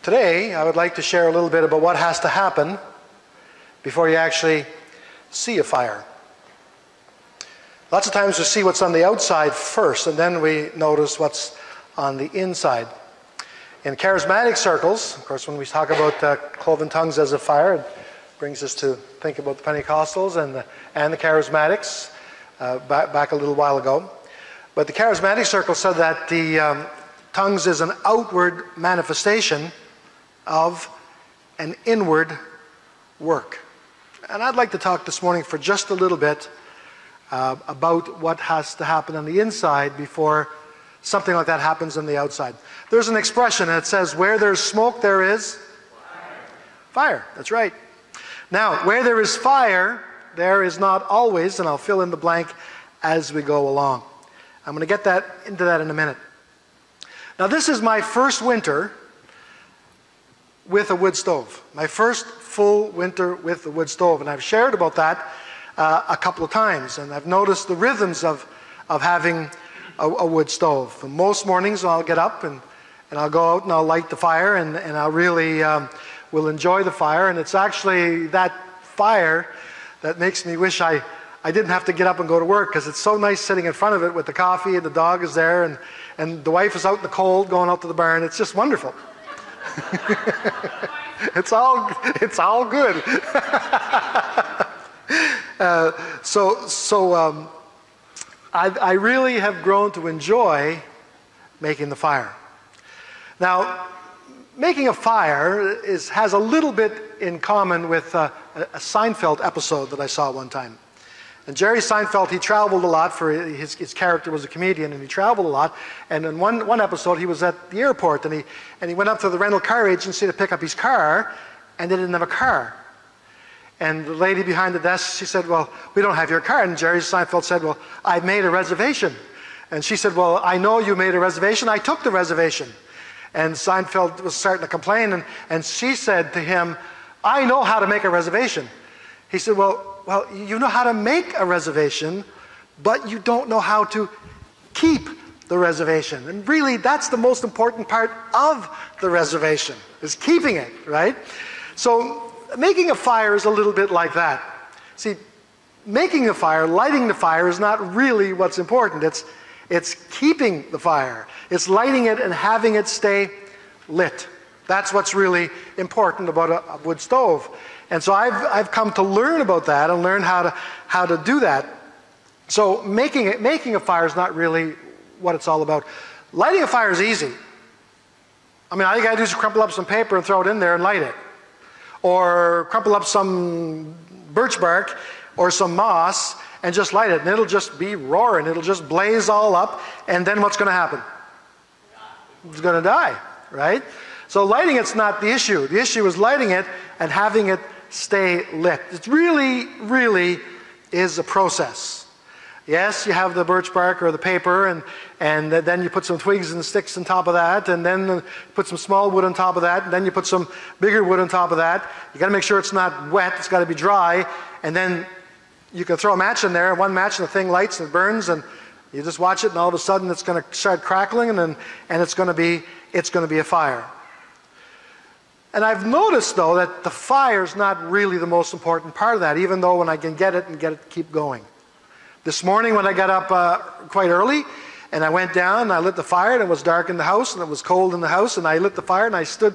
Today, I would like to share a little bit about what has to happen before you actually see a fire. Lots of times we see what's on the outside first, and then we notice what's on the inside. In charismatic circles, of course, when we talk about cloven tongues as a fire, it brings us to think about the Pentecostals and the Charismatics back a little while ago. But the charismatic circle said that the tongues is an outward manifestation of an inward work. And I'd like to talk this morning for just a little bit about what has to happen on the inside before something like that happens on the outside. There's an expression and it says, where there's smoke there is fire. That's right. Now, where there is fire, there is not always, and I'll fill in the blank as we go along. I'm going to get into that in a minute. Now, this is my first winter with a wood stove. My first full winter with a wood stove. And I've shared about that a couple of times. And I've noticed the rhythms of having a wood stove. And most mornings I'll get up and I'll go out and I'll light the fire and I'll really will enjoy the fire. And it's actually that fire that makes me wish I didn't have to get up and go to work, because it's so nice sitting in front of it with the coffee and the dog is there and the wife is out in the cold going out to the barn. It's just wonderful. It's all good. I really have grown to enjoy making the fire. Now, making a fire has a little bit in common with a Seinfeld episode that I saw one time. And Jerry Seinfeld, he traveled a lot. For his character was a comedian, and he traveled a lot. And in one episode, he was at the airport, and he went up to the rental car agency to pick up his car, and they didn't have a car. And the lady behind the desk, she said, "Well, we don't have your car." And Jerry Seinfeld said, "Well, I made a reservation." And she said, "Well, I know you made a reservation. I took the reservation." And Seinfeld was starting to complain, and she said to him, "I know how to make a reservation." He said, Well, you know how to make a reservation, but you don't know how to keep the reservation. And really, that's the most important part of the reservation, is keeping it, right? So making a fire is a little bit like that. See, making a fire, lighting the fire is not really what's important. It's keeping the fire. It's lighting it and having it stay lit. That's what's really important about a wood stove. And so I've come to learn about that and learn how to do that. So making a fire is not really what it's all about. Lighting a fire is easy. I mean, all you got to do is crumple up some paper and throw it in there and light it. Or crumple up some birch bark or some moss and just light it. And it'll just be roaring. It'll just blaze all up. And then what's going to happen? It's going to die, right? So lighting it's not the issue. The issue is lighting it and having it stay lit. It really, really is a process. Yes, you have the birch bark or the paper, and then you put some twigs and sticks on top of that, and then put some small wood on top of that, and then you put some bigger wood on top of that. You got to make sure it's not wet, it's got to be dry, and then you can throw a match in there, one match, and the thing lights and it burns, and you just watch it, and all of a sudden it's going to start crackling, and it's going to be a fire. And I've noticed, though, that the fire is not really the most important part of that, even though when I can get it keep going. This morning when I got up quite early, and I went down and I lit the fire, and it was dark in the house, and it was cold in the house, and I lit the fire, and I sat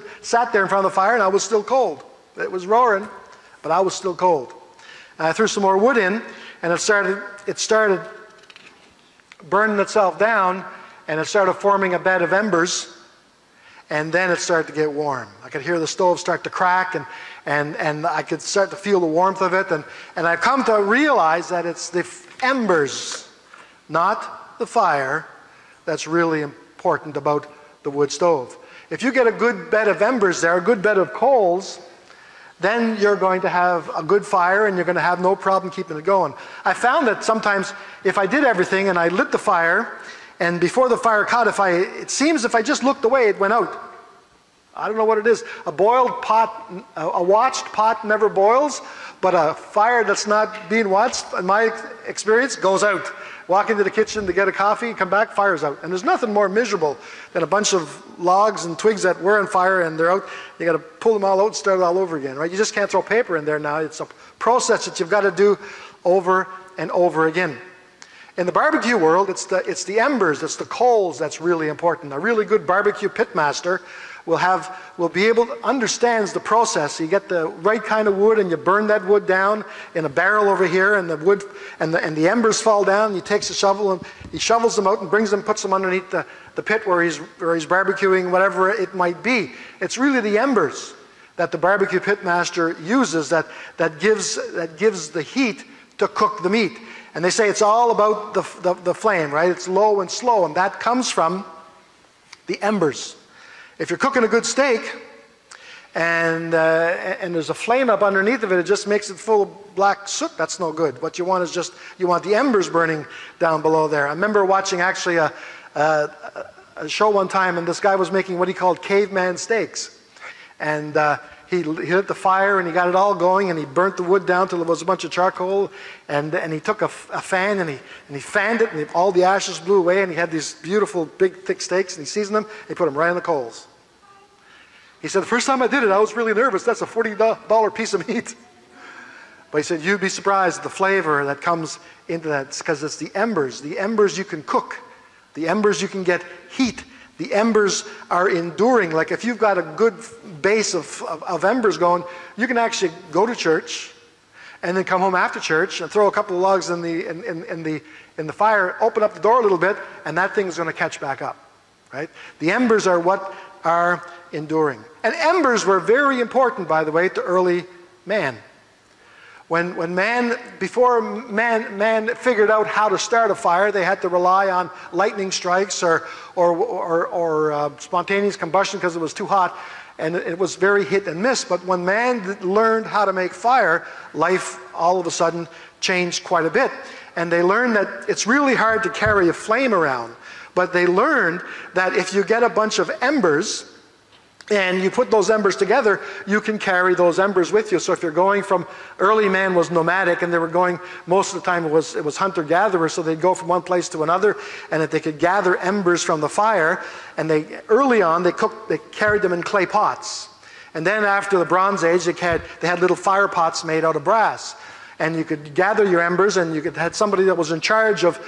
there in front of the fire, and I was still cold. It was roaring, but I was still cold. And I threw some more wood in, and it started burning itself down, and it started forming a bed of embers. And then it started to get warm. I could hear the stove start to crack, and I could start to feel the warmth of it. And I've come to realize that it's the embers, not the fire, that's really important about the wood stove. If you get a good bed of embers there, a good bed of coals, then you're going to have a good fire and you're going to have no problem keeping it going. I found that sometimes if I did everything and I lit the fire, and before the fire caught, it seems if I just looked away, it went out. I don't know what it is. A boiled pot, a watched pot never boils, but a fire that's not being watched, in my experience, goes out. Walk into the kitchen to get a coffee, come back, fire's out. And there's nothing more miserable than a bunch of logs and twigs that were on fire and they're out. You got to pull them all out and start it all over again, right? You just can't throw paper in there now. It's a process that you've got to do over and over again. In the barbecue world, it's the embers, it's the coals that's really important. A really good barbecue pitmaster will be able to understands the process. You get the right kind of wood and you burn that wood down in a barrel over here, and the wood and the embers fall down. He takes a shovel and he shovels them out and brings them, puts them underneath the pit where he's barbecuing, whatever it might be. It's really the embers that the barbecue pitmaster uses that gives the heat to cook the meat. And they say it's all about the flame, right? It's low and slow, and that comes from the embers. If you're cooking a good steak and there's a flame up underneath of it, it just makes it full of black soot. That's no good. What you want is you want the embers burning down below there. I remember watching actually a show one time, and this guy was making what he called caveman steaks. And he lit the fire and he got it all going and he burnt the wood down till there was a bunch of charcoal, and he took a fan and he fanned it, and all the ashes blew away, and he had these beautiful big thick steaks, and he seasoned them and he put them right on the coals. He said, the first time I did it, I was really nervous. That's a $40 piece of meat. But he said, you'd be surprised at the flavor that comes into that, because it's the embers. The embers you can cook. The embers you can get heat. The embers are enduring. Like if you've got a good base of embers going, you can actually go to church and then come home after church and throw a couple of logs in the fire, open up the door a little bit, and that thing is going to catch back up. Right? The embers are what are enduring. And embers were very important, by the way, to early man. Before man figured out how to start a fire, they had to rely on lightning strikes or spontaneous combustion because it was too hot, and it was very hit and miss. But when man learned how to make fire, life all of a sudden changed quite a bit. And they learned that it's really hard to carry a flame around, but they learned that if you get a bunch of embers and you put those embers together, you can carry those embers with you. So if you're going from, early man was nomadic, and they were going, most of the time it was hunter-gatherer, so they'd go from one place to another, and if they could gather embers from the fire, and early on they carried them in clay pots. And then after the Bronze Age, they had little fire pots made out of brass. And you could gather your embers, and you had somebody that was in charge of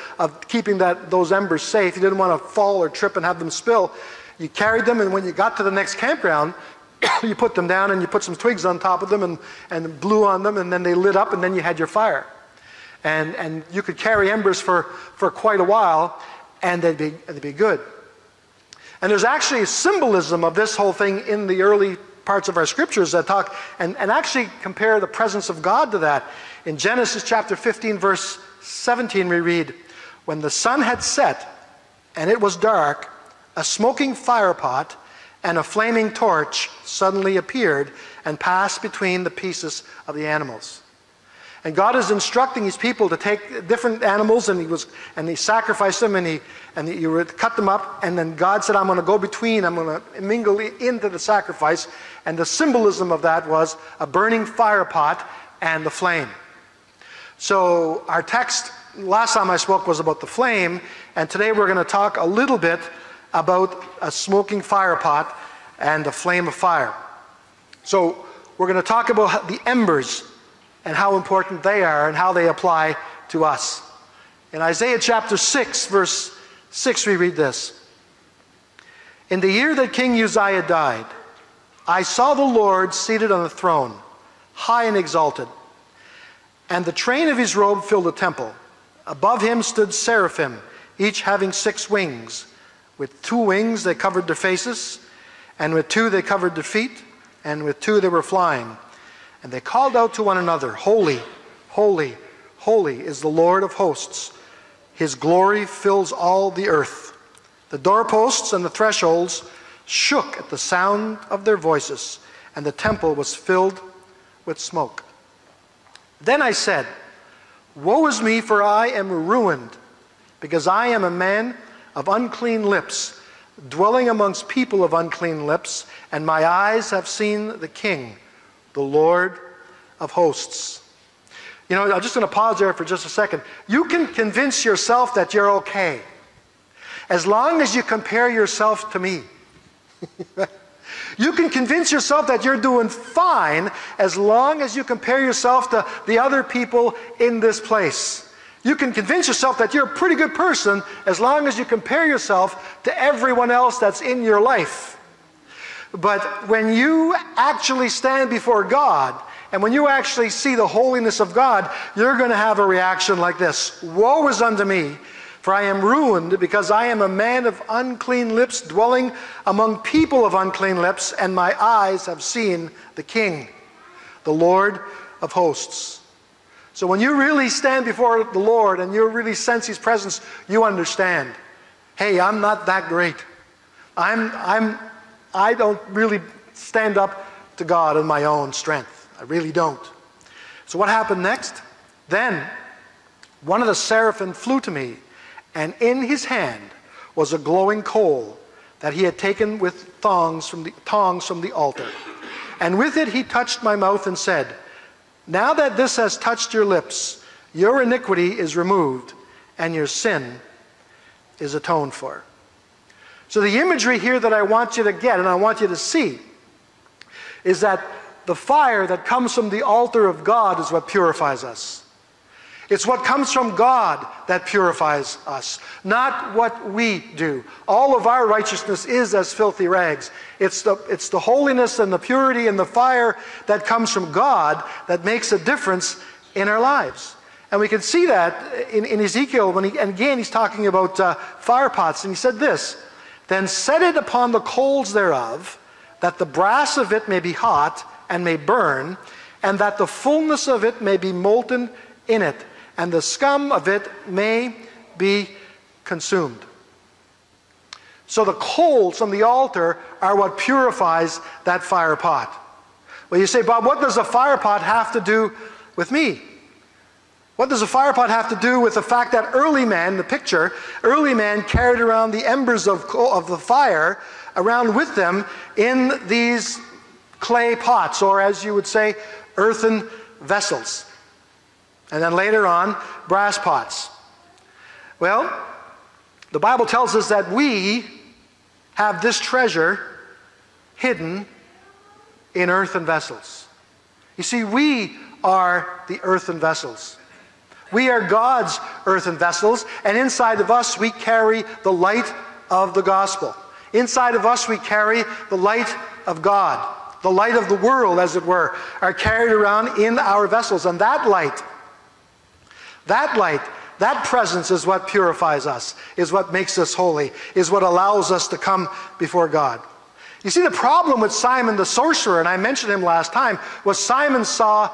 keeping those embers safe. You didn't want to fall or trip and have them spill. You carried them, and when you got to the next campground, you put them down and you put some twigs on top of them and blew on them, and then they lit up, and then you had your fire. And you could carry embers for quite a while, and they'd be good. And there's actually a symbolism of this whole thing in the early parts of our scriptures that talk and actually compare the presence of God to that. In Genesis chapter 15, verse 17, we read, when the sun had set and it was dark, a smoking firepot and a flaming torch suddenly appeared and passed between the pieces of the animals. And God is instructing his people to take different animals, and he sacrificed them, and he would cut them up, and then God said, I'm going to go between, I'm going to mingle into the sacrifice. And the symbolism of that was a burning firepot and the flame. So our text, last time I spoke, was about the flame, and today we're going to talk a little bit about a smoking firepot and the flame of fire. So we're going to talk about the embers and how important they are and how they apply to us. In Isaiah chapter 6, verse 6, we read this. In the year that King Uzziah died, I saw the Lord seated on a throne, high and exalted, and the train of his robe filled the temple. Above him stood seraphim, each having 6 wings. With 2 wings they covered their faces, and with 2 they covered their feet, and with 2 they were flying. And they called out to one another, Holy, holy, holy is the Lord of hosts. His glory fills all the earth. The doorposts and the thresholds shook at the sound of their voices, and the temple was filled with smoke. Then I said, Woe is me, for I am ruined, because I am a man of unclean lips, dwelling amongst people of unclean lips, and my eyes have seen the King, the Lord of hosts. You know, I'm just going to pause there for just a second. You can convince yourself that you're okay as long as you compare yourself to me. You can convince yourself that you're doing fine as long as you compare yourself to the other people in this place. You can convince yourself that you're a pretty good person as long as you compare yourself to everyone else that's in your life. But when you actually stand before God, and when you actually see the holiness of God, you're going to have a reaction like this. Woe is unto me, for I am ruined, because I am a man of unclean lips, dwelling among people of unclean lips, and my eyes have seen the King, the Lord of hosts. So when you really stand before the Lord and you really sense His presence, you understand, hey, I'm not that great. I don't really stand up to God in my own strength. I really don't. So what happened next? Then one of the seraphim flew to me, and in his hand was a glowing coal that he had taken with tongs from the altar. And with it he touched my mouth and said, now that this has touched your lips, your iniquity is removed, and your sin is atoned for. So the imagery here that I want you to get, and I want you to see, is that the fire that comes from the altar of God is what purifies us. It's what comes from God that purifies us, not what we do. All of our righteousness is as filthy rags. It's the holiness and the purity and the fire that comes from God that makes a difference in our lives. And we can see that in Ezekiel, and again he's talking about fire pots, and he said this, then set it upon the coals thereof, that the brass of it may be hot and may burn, and that the fullness of it may be molten in it, and the scum of it may be consumed. So the coals from the altar are what purifies that fire pot. Well, you say, Bob, what does a fire pot have to do with me? What does a fire pot have to do with the fact that early man, the picture, early man carried around the embers of the fire around with them in these clay pots, or as you would say, earthen vessels. And then later on, brass pots. Well, the Bible tells us that we have this treasure hidden in earthen vessels. You see, we are the earthen vessels. We are God's earthen vessels, and inside of us we carry the light of the gospel. Inside of us we carry the light of God. The light of the world, as it were, are carried around in our vessels. And that light, that presence is what purifies us, is what makes us holy, is what allows us to come before God. You see, the problem with Simon the sorcerer, and I mentioned him last time, was Simon saw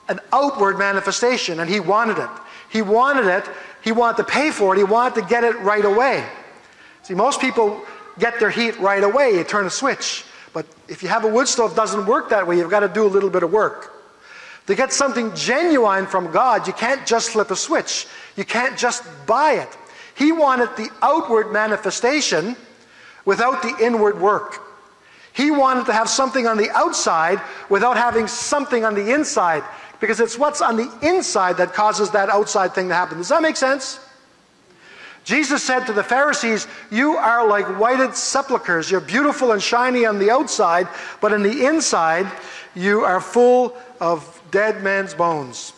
an outward manifestation, and he wanted it. He wanted it. He wanted to pay for it. He wanted to get it right away. See, most people get their heat right away. You turn a switch. But if you have a wood stove, it doesn't work that way. You've got to do a little bit of work. To get something genuine from God, you can't just flip a switch. You can't just buy it. He wanted the outward manifestation without the inward work. He wanted to have something on the outside without having something on the inside, because it's what's on the inside that causes that outside thing to happen. Does that make sense? Jesus said to the Pharisees, you are like whited sepulchres. You're beautiful and shiny on the outside, but on the inside, you are full of dead men's bones.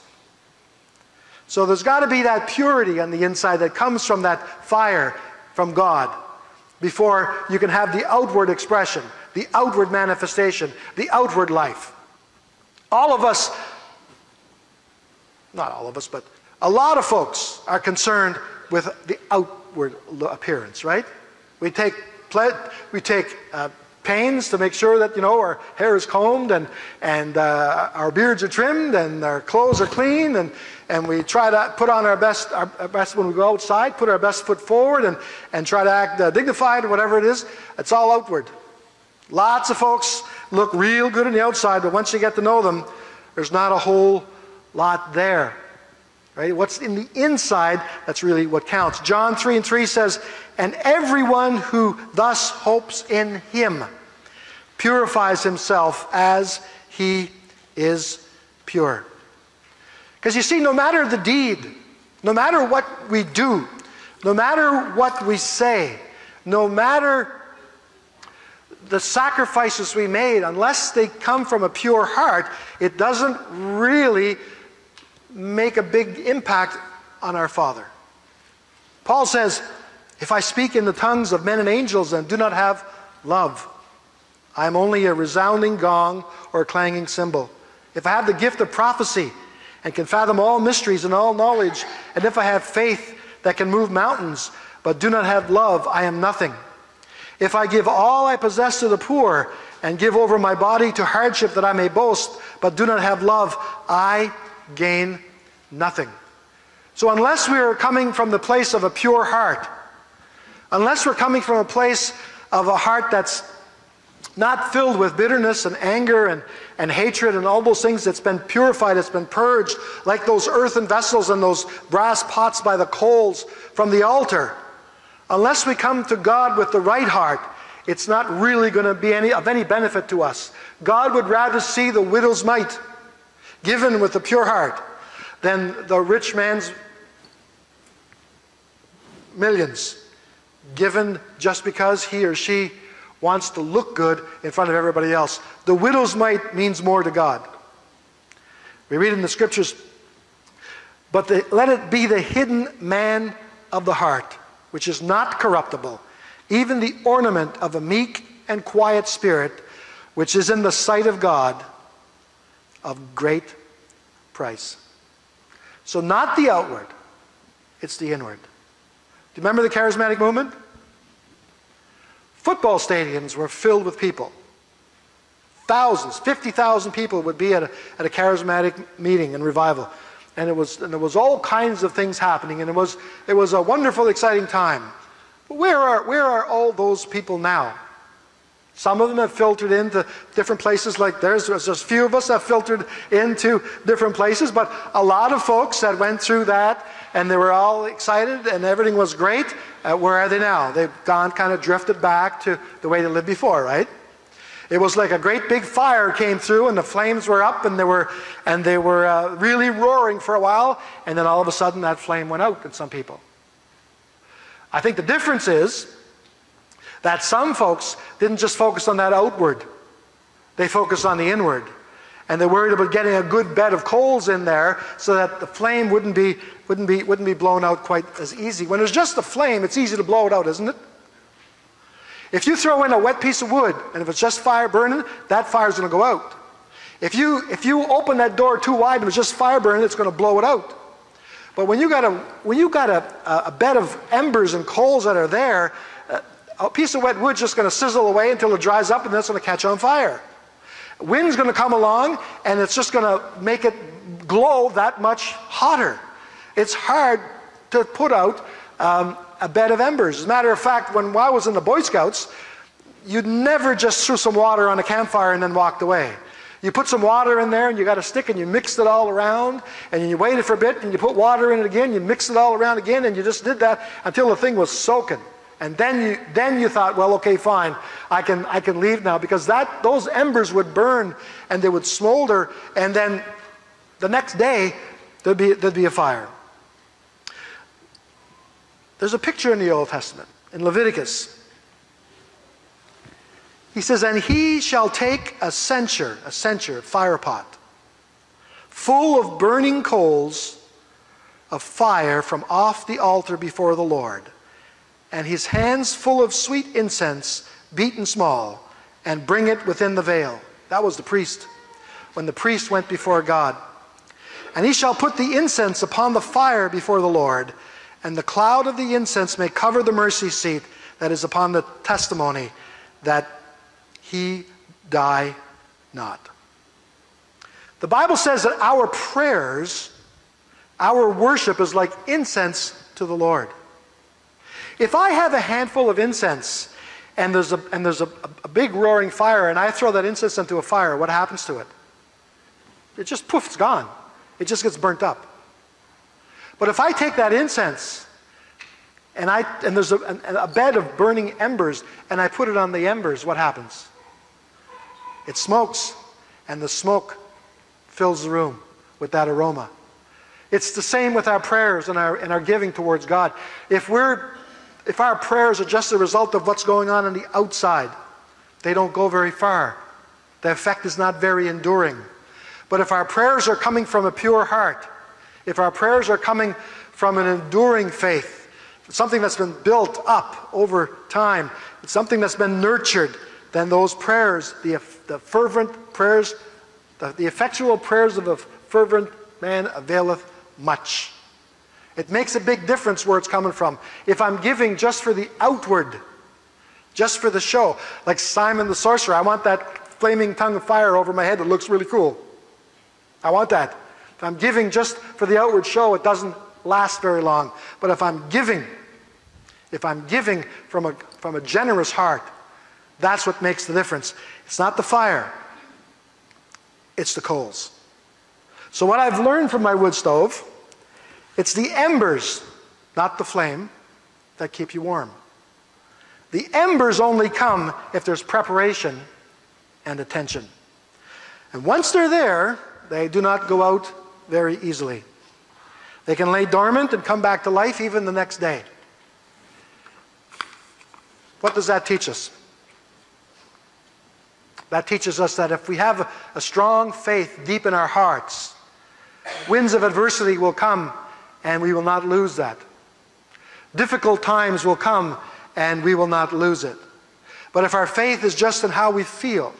So there's got to be that purity on the inside that comes from that fire from God before you can have the outward expression, the outward manifestation, the outward life. All of us, not all of us, but a lot of folks are concerned with the outward appearance, right? We take pains to make sure that, our hair is combed and our beards are trimmed and our clothes are clean, and we try to put on our best when we go outside, put our best foot forward and try to act dignified or whatever it is. It's all outward. Lots of folks look real good on the outside, but once you get to know them, there's not a whole lot there. Right? What's in the inside, that's really what counts. John 3:3 says, "And everyone who thus hopes in him purifies himself as he is pure." Because you see, no matter the deed, no matter what we do, no matter what we say, no matter the sacrifices we made, unless they come from a pure heart, it doesn't really make a big impact on our Father. Paul says, "If I speak in the tongues of men and angels and do not have love, I am only a resounding gong or a clanging cymbal. If I have the gift of prophecy and can fathom all mysteries and all knowledge, and if I have faith that can move mountains, but do not have love, I am nothing. If I give all I possess to the poor and give over my body to hardship that I may boast, but do not have love, I gain nothing." So unless we are coming from the place of a pure heart, unless we're coming from a place of a heart that's not filled with bitterness and anger and hatred and all those things, that's been purified, it's been purged, like those earthen vessels and those brass pots by the coals from the altar, unless we come to God with the right heart, it's not really going to be of any benefit to us. God would rather see the widow's mite given with a pure heart than the rich man's millions given just because he or she wants to look good in front of everybody else. The widow's mite means more to God. We read in the scriptures, "But let it be the hidden man of the heart, which is not corruptible, even the ornament of a meek and quiet spirit, which is in the sight of God of great price." So not the outward, it's the inward. Do you remember the charismatic movement? Football stadiums were filled with people. Thousands, 50,000 people would be at a charismatic meeting and revival. And there was all kinds of things happening, and it was a wonderful, exciting time. But where are all those people now? Some of them have filtered into different places, like there's just a few of us have filtered into different places, but a lot of folks that went through that and they were all excited and everything was great, where are they now? They've kind of drifted back to the way they lived before, right? It was like a great big fire came through and the flames were up and they were really roaring for a while, and then all of a sudden that flame went out in some people. I think the difference is that some folks didn't just focus on that outward. They focused on the inward. And they're worried about getting a good bed of coals in there so that the flame wouldn't be blown out quite as easy. When there's just a flame, it's easy to blow it out, isn't it? If you throw in a wet piece of wood, and if it's just fire burning, that fire's going to go out. If you open that door too wide and it's just fire burning, it's going to blow it out. But when you got a bed of embers and coals that are there, a piece of wet wood's just going to sizzle away until it dries up, and then it's going to catch on fire. Wind's going to come along, and it's just going to make it glow that much hotter. It's hard to put out a bed of embers. As a matter of fact, when I was in the Boy Scouts, you'd never just threw some water on a campfire and then walked away. You put some water in there, and you got a stick, and you mixed it all around, and you waited for a bit, and you put water in it again, you mixed it all around again, and you just did that until the thing was soaking. And then you thought, well, okay, fine, I can leave now, because those embers would burn and they would smolder, and then the next day there'd be a fire. There's a picture in the Old Testament, in Leviticus. He says, "And he shall take a censer, fire pot, full of burning coals of fire from off the altar before the Lord, and his hands full of sweet incense, beaten small, and bring it within the veil." That was the priest, when the priest went before God. "And he shall put the incense upon the fire before the Lord, and the cloud of the incense may cover the mercy seat that is upon the testimony, that he die not." The Bible says that our prayers, our worship is like incense to the Lord. If I have a handful of incense and there's a big roaring fire, and I throw that incense into a fire, what happens to it? It just poof, it's gone. It just gets burnt up. But if I take that incense and there's a bed of burning embers and I put it on the embers, what happens? It smokes, and the smoke fills the room with that aroma. It's the same with our prayers and our giving towards God. If our prayers are just a result of what's going on the outside, they don't go very far. The effect is not very enduring. But if our prayers are coming from a pure heart, if our prayers are coming from an enduring faith, something that's been built up over time, something that's been nurtured, then those prayers, the fervent prayers, the effectual prayers of a fervent man availeth much. It makes a big difference where it's coming from. If I'm giving just for the outward, just for the show, like Simon the sorcerer, I want that flaming tongue of fire over my head that looks really cool. I want that. If I'm giving just for the outward show, it doesn't last very long. But if I'm giving from a generous heart, that's what makes the difference. It's not the fire, it's the coals. So what I've learned from my wood stove, it's the embers, not the flame, that keep you warm. The embers only come if there's preparation and attention. And once they're there, they do not go out very easily. They can lay dormant and come back to life even the next day. What does that teach us? That teaches us that if we have a strong faith deep in our hearts, winds of adversity will come and we will not lose that. Difficult times will come and we will not lose it. But if our faith is just in how we feel,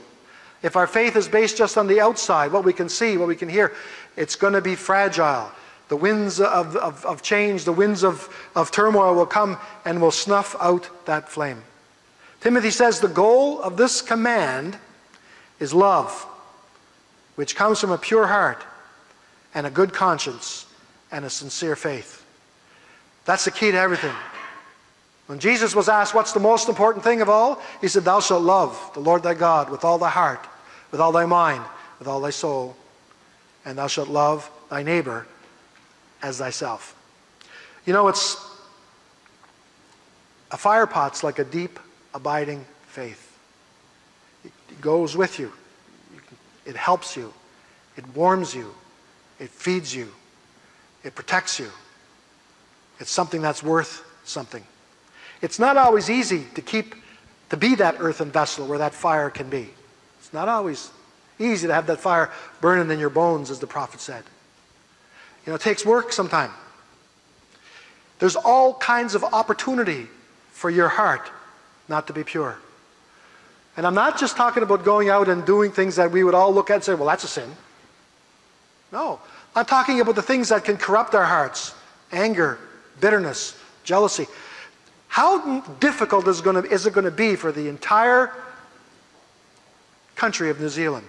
if our faith is based just on the outside, what we can see, what we can hear, it's going to be fragile. The winds of change, the winds of turmoil will come and will snuff out that flame. Timothy says the goal of this command is love, which comes from a pure heart and a good conscience and a sincere faith. That's the key to everything. When Jesus was asked what's the most important thing of all, he said, thou shalt love the Lord thy God with all thy heart, with all thy mind, with all thy soul, and thou shalt love thy neighbor as thyself. You know, a fire pot's like a deep, abiding faith. It goes with you. It helps you. It warms you. It feeds you. It protects you. It's something that's worth something. It's not always easy to be that earthen vessel where that fire can be. It's not always easy to have that fire burning in your bones, as the prophet said. You know, it takes work sometimes. There's all kinds of opportunity for your heart not to be pure. And I'm not just talking about going out and doing things that we would all look at and say, well, that's a sin. No. I'm talking about the things that can corrupt our hearts. Anger, bitterness, jealousy. How difficult is it going to be for the entire country of New Zealand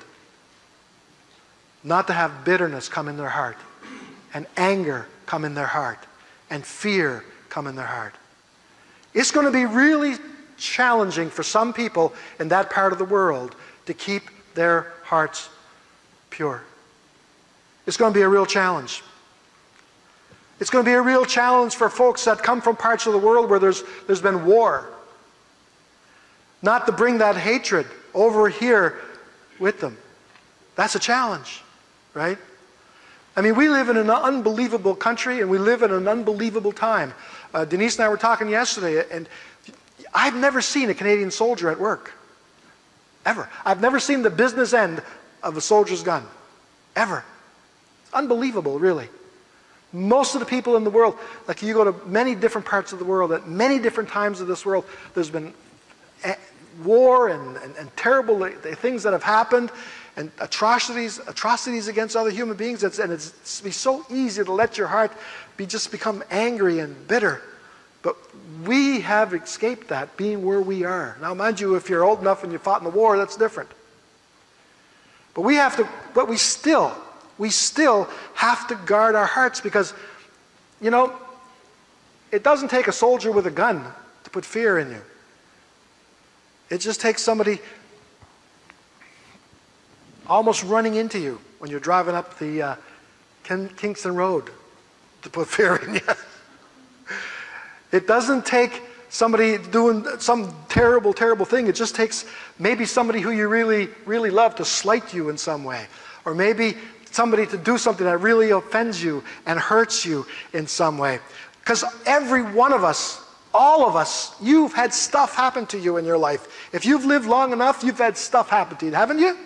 not to have bitterness come in their heart, and anger come in their heart, and fear come in their heart? It's going to be really challenging for some people in that part of the world to keep their hearts pure. It's going to be a real challenge. It's going to be a real challenge for folks that come from parts of the world where there's been war. Not to bring that hatred over here with them. That's a challenge, right? I mean, we live in an unbelievable country and we live in an unbelievable time. Denise and I were talking yesterday, and I've never seen a Canadian soldier at work. Ever. I've never seen the business end of a soldier's gun. Ever. It's unbelievable, really. Most of the people in the world, like you go to many different parts of the world, at many different times of this world, there's been war and terrible things that have happened, and atrocities against other human beings, and it's so easy to let your heart just become angry and bitter. But we have escaped that, being where we are. Now, mind you, if you're old enough and you fought in the war, that's different. But we still have to guard our hearts, because, you know, it doesn't take a soldier with a gun to put fear in you. It just takes somebody almost running into you when you're driving up the Kingston Road. to put fear in you. It doesn't take somebody doing some terrible, terrible thing. It just takes maybe somebody who you really, really love to slight you in some way. Or maybe somebody to do something that really offends you and hurts you in some way. Because every one of us, all of us, you've had stuff happen to you in your life. If you've lived long enough, you've had stuff happen to you, haven't you?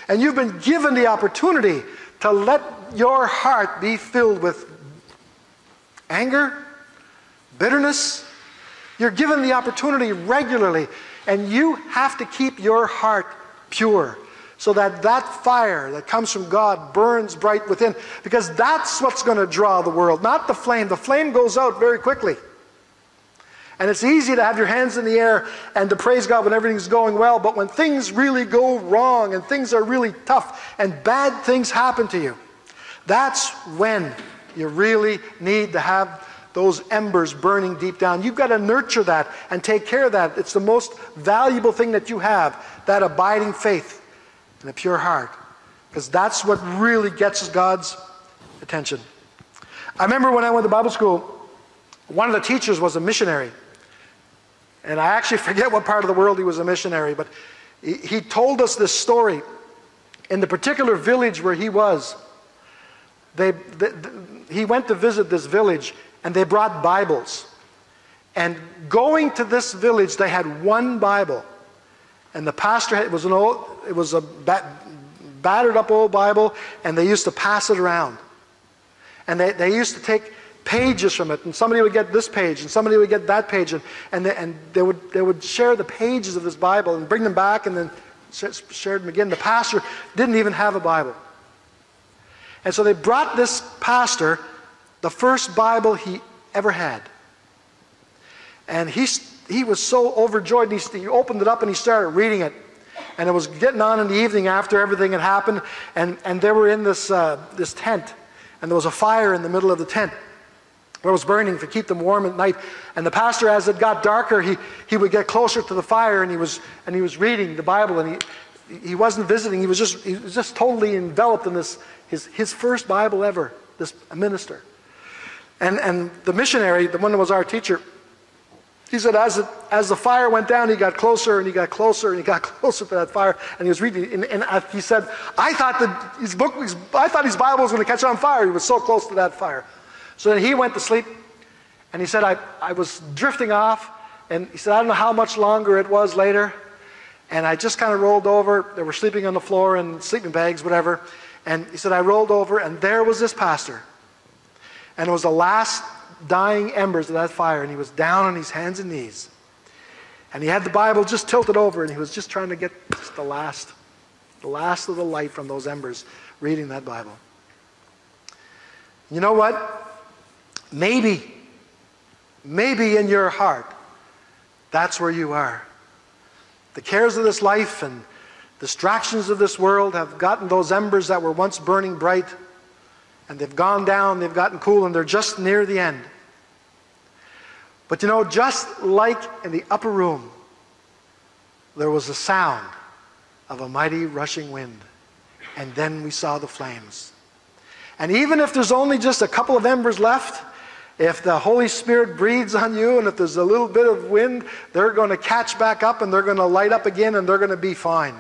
And you've been given the opportunity to let your heart be filled with anger, bitterness. You're given the opportunity regularly, and you have to keep your heart pure so that that fire that comes from God burns bright within, because that's what's going to draw the world, not the flame. The flame goes out very quickly. And it's easy to have your hands in the air and to praise God when everything's going well, but when things really go wrong and things are really tough and bad things happen to you, that's when you really need to have those embers burning deep down. You've got to nurture that and take care of that. It's the most valuable thing that you have, that abiding faith and a pure heart, because that's what really gets God's attention. I remember when I went to Bible school, one of the teachers was a missionary. And I actually forget what part of the world he was a missionary, but he told us this story. In the particular village where he was, he went to visit this village, and they brought Bibles. And going to this village, they had one Bible. And the pastor, it was a battered up old Bible, and they used to pass it around. And they used to take pages from it, and somebody would get this page, and somebody would get that page, and they would share the pages of this Bible and bring them back, and then share them again. The pastor didn't even have a Bible. And so they brought this pastor the first Bible he ever had. And he was so overjoyed, he opened it up and he started reading it. And it was getting on in the evening after everything had happened, and they were in this tent, and there was a fire in the middle of the tent where it was burning to keep them warm at night. And the pastor, as it got darker, he would get closer to the fire, and he was reading the Bible, and he wasn't visiting. He was just totally enveloped in this his first Bible ever. This minister, and the missionary, the one that was our teacher, he said as the fire went down, he got closer and he got closer and he got closer to that fire, and he was reading. And he said, I thought his Bible was going to catch on fire. He was so close to that fire. So then he went to sleep, and he said, I was drifting off, and he said, I don't know how much longer it was later, and I just kind of rolled over. They were sleeping on the floor in sleeping bags, whatever, and he said, I rolled over, and there was this pastor, and it was the last dying embers of that fire, and he was down on his hands and knees, and he had the Bible just tilted over, and he was just trying to get just the last of the light from those embers, reading that Bible. You know what? Maybe in your heart, that's where you are. The cares of this life and distractions of this world have gotten those embers that were once burning bright, and they've gone down, they've gotten cool, and they're just near the end. But you know, just like in the upper room, there was a sound of a mighty rushing wind, and then we saw the flames. And even if there's only just a couple of embers left, if the Holy Spirit breathes on you and if there's a little bit of wind, they're going to catch back up and they're going to light up again and they're going to be fine.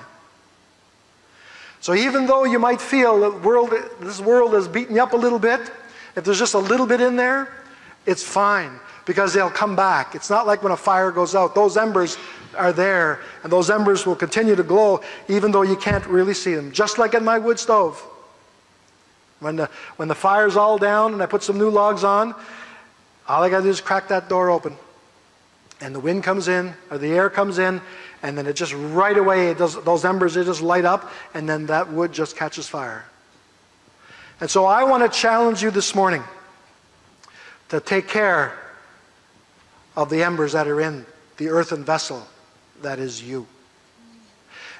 So even though you might feel that this world is beating you up a little bit, if there's just a little bit in there, it's fine, because they'll come back. It's not like when a fire goes out. Those embers are there, and those embers will continue to glow even though you can't really see them. Just like in my wood stove. When the fire's all down and I put some new logs on, all I got to do is crack that door open. And the wind comes in, or the air comes in, and then it just right away, those embers, they just light up, and then that wood just catches fire. And so I want to challenge you this morning to take care of the embers that are in the earthen vessel that is you.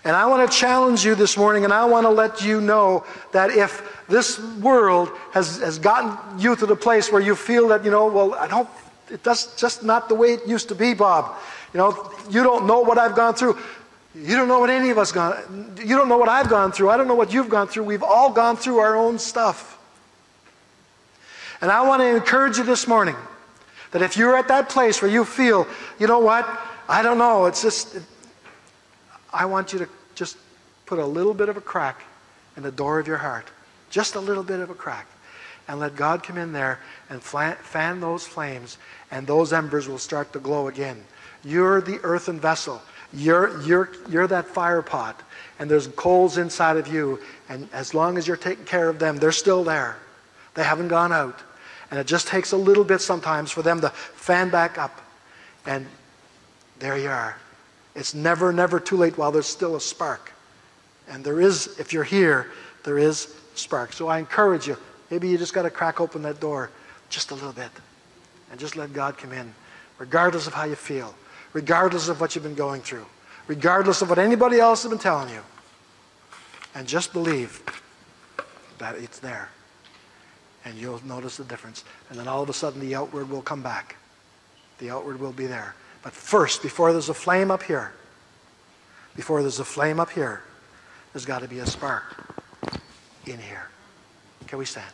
And I want to challenge you this morning, and I want to let you know that if this world has gotten you to the place where you feel that, it's just not the way it used to be, Bob. You don't know what I've gone through. You don't know what any of us you don't know what I've gone through. I don't know what you've gone through. We've all gone through our own stuff. And I want to encourage you this morning that if you're at that place where you feel, you know what, I don't know, it's just, I want you to just put a little bit of a crack in the door of your heart. Just a little bit of a crack. And let God come in there and fan those flames, and those embers will start to glow again. You're the earthen vessel. You're that fire pot, and there's coals inside of you, and as long as you're taking care of them, they're still there. They haven't gone out. And it just takes a little bit sometimes for them to fan back up. And there you are. It's never, never too late while there's still a spark. And there is, if you're here, there is a spark. So I encourage you, maybe you just got to crack open that door just a little bit. And just let God come in, regardless of how you feel, regardless of what you've been going through, regardless of what anybody else has been telling you. And just believe that it's there. And you'll notice the difference. And then all of a sudden the outward will come back. The outward will be there. But first, before there's a flame up here, there's got to be a spark in here. Can we stand?